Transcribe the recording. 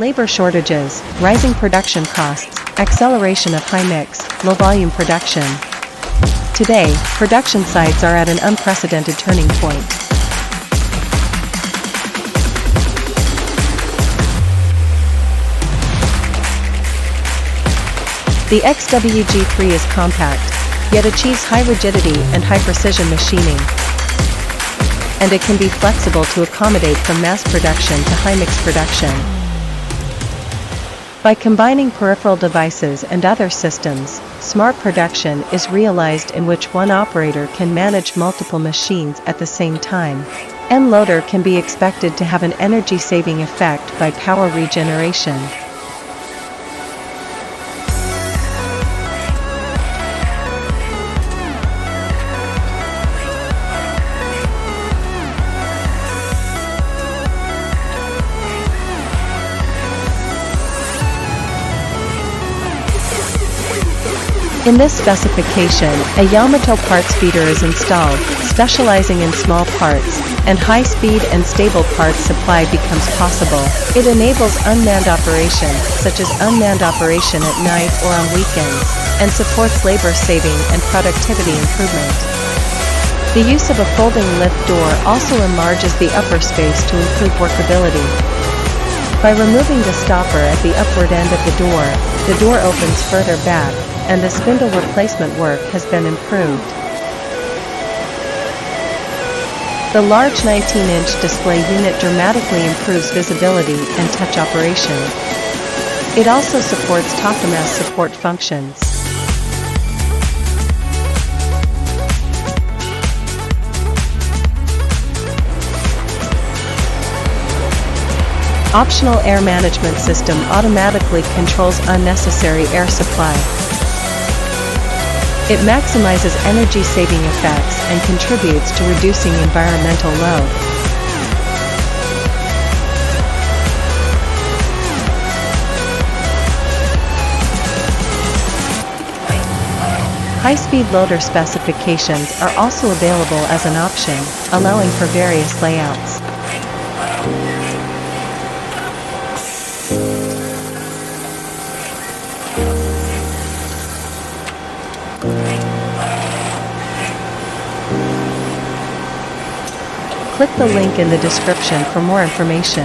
labor shortages, rising production costs, acceleration of high-mix, low-volume production. Today, production sites are at an unprecedented turning point. The XWG-3 is compact, yet achieves high rigidity and high precision machining. And it can be flexible to accommodate from mass production to high-mix production. By combining peripheral devices and other systems, smart production is realized in which one operator can manage multiple machines at the same time. End loader can be expected to have an energy-saving effect by power regeneration. In this specification, a Yamato parts feeder is installed, specializing in small parts, and high-speed and stable parts supply becomes possible. It enables unmanned operation, such as unmanned operation at night or on weekends, and supports labor saving and productivity improvement. The use of a folding lift door also enlarges the upper space to improve workability. By removing the stopper at the upward end of the door opens further back, and the spindle replacement work has been improved. The large 19-inch display unit dramatically improves visibility and touch operation. It also supports Takamaz support functions. Optional air management system automatically controls unnecessary air supply. It maximizes energy-saving effects and contributes to reducing environmental load. High-speed loader specifications are also available as an option, allowing for various layouts. Click the link in the description for more information.